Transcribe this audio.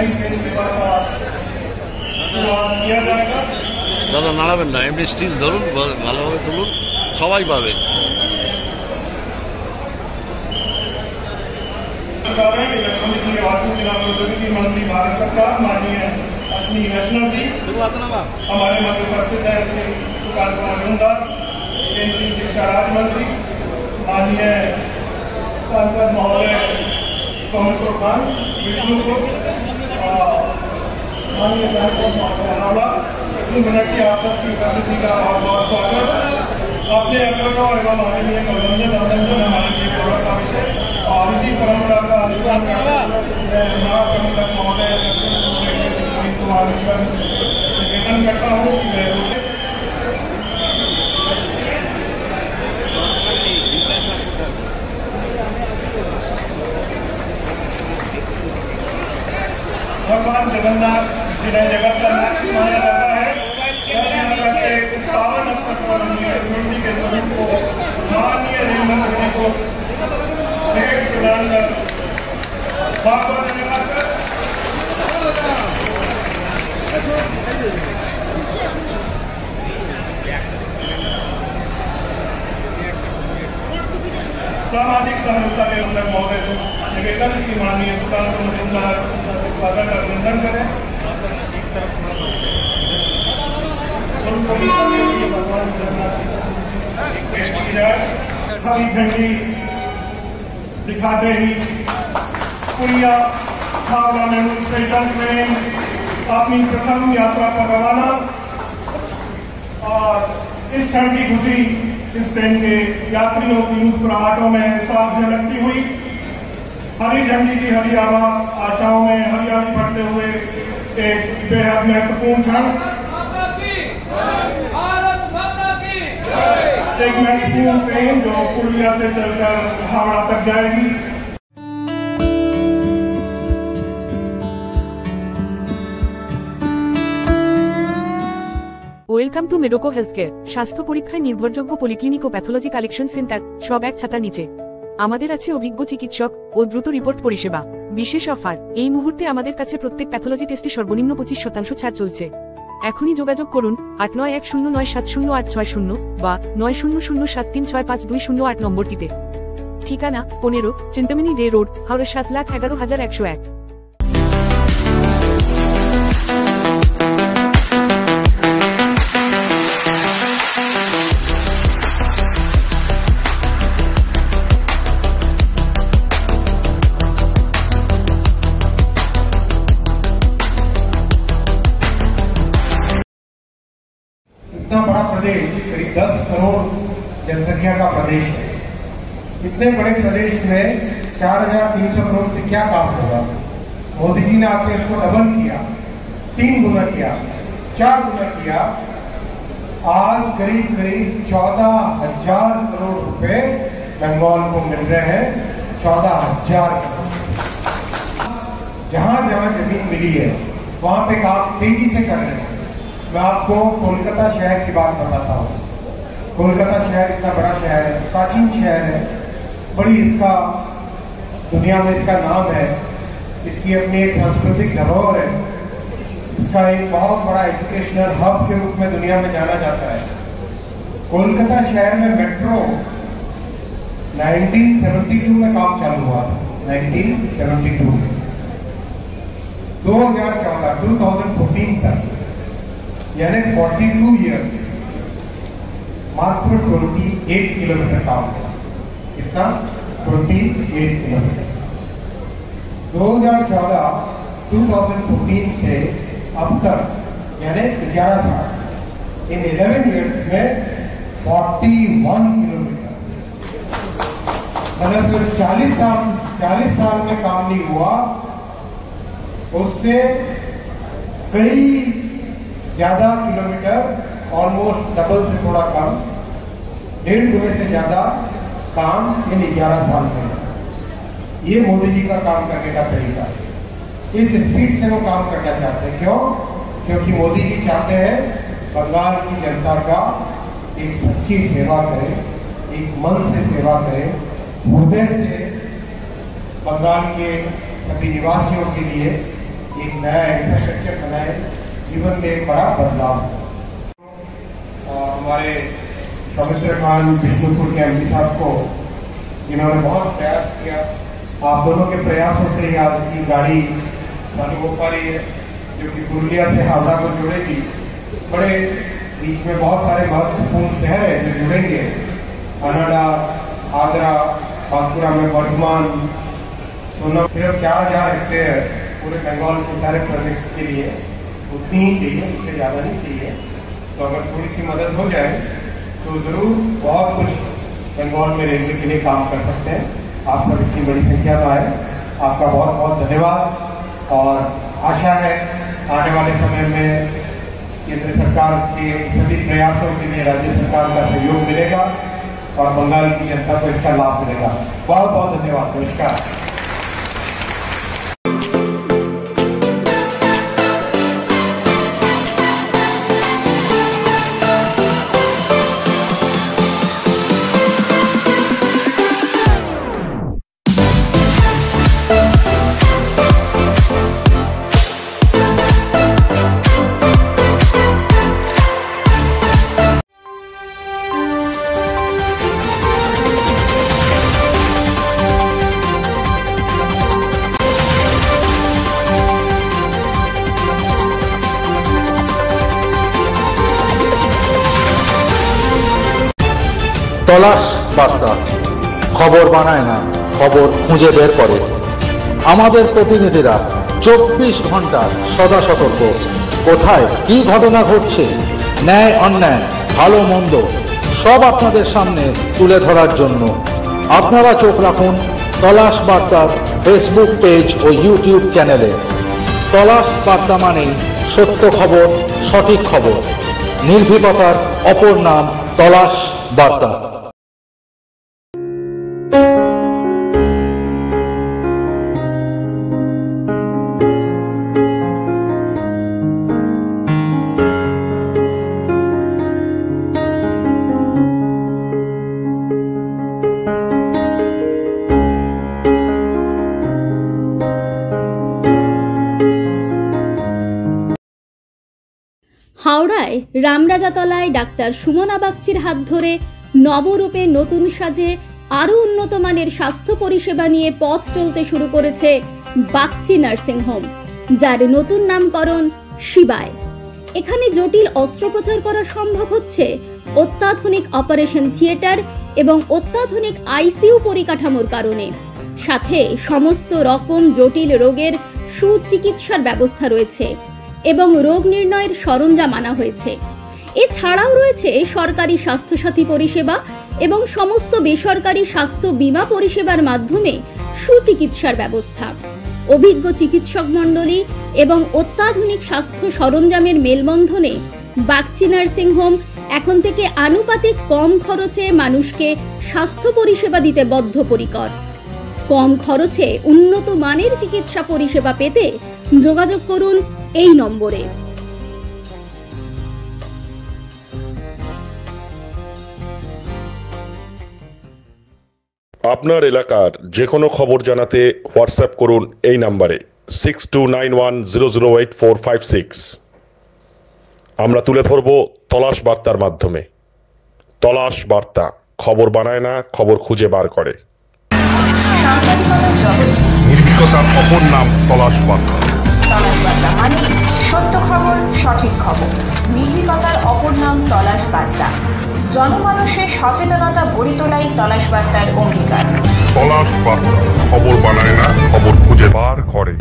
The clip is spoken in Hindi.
नई ट्रेन सेवा का शुरुआत किया जाएगा। दादा नाड़ाबेन ना, एमনি स्टिल धरुन, ভালোভাবে তুলুন, সবাই পাবে। इलेक्ट्रॉनिक आर्थिक जिला प्रौद्योगिकी मंत्री भारत सरकार माननीय अश्विनी वैष्णव जी हमारे मध्य उपस्थित है। श्री सुकांत कुमार मुंडा केंद्रीय शिक्षा राज्य मंत्री, माननीय सांसद महोदय सौमित्र खान विष्णुपुर, माननीय सांसद महोदय अनावला, 1 मिनट की आप सबकी उपस्थिति का बहुत बहुत स्वागत। अपने अग्रगांव एवं माननीय मनोरंजन अभिनंदन हमारे लिए गौरव का विषय और इसी परंपरा का अनुसरण करते महाप्रबंधक महोदय कुमार मिश्रा से निवेदन करता हूँ कि भगवान जगन्नाथ जिन्हें जगत का नाथ माना जाता है, इस पावन अवसर पर मूर्ति के स्वरूप को माननीय रेल मंत्री को भेंट प्रदान कर बहुत धन्यवाद कर सामाजिक समरूपता के अंदर महोदय से निवेदन की माननीय सुकांत मुंडा स्वागत अभिनंदन करें। भगवान जगन्नाथ पेश की जाए। हरी झंडी दिखाते ही पुरिया हावड़ा मेमू स्पेशल ट्रेन अपनी प्रथम यात्रा पर रवाना और इस क्षण की खुशी इस ट्रेन के यात्रियों की मुस्कुराहटों में साफ झलकती हुई। हरी झंडी की हरी आभा आशाओं में हरियाली भरते हुए एक बेहद महत्वपूर्ण क्षण, एक महत्वपूर्ण ट्रेन जो पुरिया से चलकर हावड़ा तक जाएगी। Welcome to মেডোকো health care. স্বাস্থ্য পরীক্ষায় নির্ভরযোগ্য পলিক্লিনিক ও প্যাথোলজি কালেকশন সেন্টার, সব এক ছাতার নিচে। আমাদের আছে অভিজ্ঞ চিকিৎসক ও দ্রুত রিপোর্ট পরিষেবা। বিশেষ অফার, এই মুহূর্তে আমাদের কাছে প্রত্যেক প্যাথোলজি টেস্টে সর্বনিম্ন 25% ছাড় চলছে। এখনই যোগাযোগ করুন 8910970860 বা 9007365208 নম্বরটিতে। ঠিকানা 15 চিন্তামণি রে রোড, হাওড়া 7,11,101। इतना बड़ा प्रदेश, करीब 10 करोड़ जनसंख्या का प्रदेश है। इतने बड़े प्रदेश में 4,300 करोड़ से क्या काम होगा? मोदी जी ने आके इसको डबल किया, 3 गुना किया, 4 गुना किया। आज करीब 14,000 करोड़ रुपए बंगाल को मिल रहे हैं। 14,000 करोड़। जहां जहां जमीन मिली है वहां पे काम तेजी से कर रहे हैं। मैं आपको कोलकाता शहर की बात बताता हूँ। कोलकाता शहर इतना बड़ा शहर है, प्राचीन शहर है, बड़ी इसका दुनिया में इसका नाम है, इसकी अपनी एक सांस्कृतिक धरोहर है, इसका एक बहुत बड़ा एजुकेशनल हब के रूप में दुनिया में जाना जाता है। कोलकाता शहर में मेट्रो 1972 में काम चालू हुआ था। 1972 में 2014 तक, यानी 42 ईयर्स, मात्र 28 किलोमीटर काम हुआ। कितना? 28 किलोमीटर। 2014 से अब तक, यानी 11 साल, इन 11 ईयर्स में 41 किलोमीटर। मतलब जो 40 साल में काम नहीं हुआ, उससे कई ज्यादा किलोमीटर, ऑलमोस्ट डबल से थोड़ा कम, 1.5 गुने से ज्यादा काम इन 11 साल में। ये मोदी जी का काम करने का तरीका है। इस स्पीड से वो काम करना चाहते हैं। क्यों? क्योंकि मोदी जी चाहते हैं बंगाल की जनता का एक सच्ची सेवा करें, एक मन से सेवा करें, हृदय से बंगाल के सभी निवासियों के लिए एक नया इंफ्रास्ट्रक्चर बनाए, जीवन में एक बड़ा बदलाव। हमारे सौमित्र खान विष्णुपुर के एमपी साहब को, जिन्होंने बहुत प्रयास किया, आप दोनों के प्रयासों से ही आज की गाड़ी चालू हो पा रही है, जो कि पुरुलिया से हावड़ा को जोड़ेगी। बड़े बीच में बहुत सारे महत्वपूर्ण शहर है जो जुड़ेंगे, अनाडा, आगरा, बांकुरा में वर्धमान, सोना। सिर्फ 4000 हेक्टेयर पूरे बंगाल के सारे प्रोजेक्ट्स के लिए उतनी ही चाहिए, उससे ज़्यादा नहीं चाहिए। तो अगर थोड़ी सी मदद हो जाए तो ज़रूर बहुत कुछ बंगाल में रेलवे के लिए काम कर सकते हैं। आप सब इतनी बड़ी संख्या में आए, आपका बहुत बहुत धन्यवाद। और आशा है आने वाले समय में केंद्र सरकार के सभी प्रयासों के लिए राज्य सरकार का सहयोग मिलेगा और बंगाल की जनता को इसका लाभ मिलेगा। बहुत बहुत धन्यवाद। नमस्कार। তলাশ বার্তা, খবর বানায় না, খবর খুঁজে বের করে। আমাদের প্রতিনিধিরা 24 ঘন্টা সদা সতর্ক, কোথায় কি ঘটনা ঘটছে, ন্যায় অন্যায়, ভালো মন্দ সব আপনাদের সামনে তুলে ধরার জন্য আপনারা চোখ রাখুন তলাশ বার্তার ফেসবুক পেজ ও ইউটিউব চ্যানেলে। তলাশ বার্তা মানেই সত্য খবর, সঠিক খবর, নির্ভীকতার অপর নাম তলাশ বার্তা। হাওড়ায় রামরাজাতলায় ডাক্তার সুমনা বাগচির হাত ধরে নবরূপে নতুন সাজে আরও উন্নত মানের স্বাস্থ্য পরিষেবা নিয়ে পথ চলতে শুরু করেছে বাগচি নার্সিং হোম, যার নতুন নামকরণ শিবায়। এখানে জটিল অস্ত্রোপচার করা সম্ভব হচ্ছে অত্যাধুনিক অপারেশন থিয়েটার এবং অত্যাধুনিক আইসিইউ পরিকাঠামোর কারণে। সাথে সমস্ত রকম জটিল রোগের সুচিকিৎসার ব্যবস্থা রয়েছে এবং রোগ নির্ণয়ের সরঞ্জাম আনা হয়েছে। এছাড়াও রয়েছে সরকারি স্বাস্থ্যসাথী পরিষেবা এবং সমস্ত বেসরকারি স্বাস্থ্য বীমা পরিষেবার মাধ্যমে সুচিকিৎসার ব্যবস্থা। অভিজ্ঞ চিকিৎসক মণ্ডলী এবং অত্যাধুনিক স্বাস্থ্য সরঞ্জামের মেলবন্ধনে বাগচি নার্সিং হোম এখন থেকে আনুপাতিক কম খরচে মানুষকে স্বাস্থ্য পরিষেবা দিতে বদ্ধপরিকর। কম খরচে উন্নত মানের চিকিৎসা পরিষেবা পেতে যোগাযোগ করুন এই নম্বরে। আপনার এলাকার যে কোনো খবর জানাতে হোয়াটসঅ্যাপ করুন এই নম্বরে 6291008456। আমরা তুলে ধরব তলাশ বার্তার মাধ্যমে। তলাশ বার্তা, খবর বানায় না, খবর খুঁজে বার করে। নির্ভীকতার অপর নাম তলাশ বার্তা। তলাশ বার্তা মানে সত্য খবর, সঠিক খবর। নির্ভীকতার অপর নাম তলাশ বার্তা। জনমানুষের সচেতনতা গড়ে তোলাই তলাশ বার্তার অঙ্গীকার। তলাশ বার্তা, খবর বানায় না, খবর খুঁজে বার করে।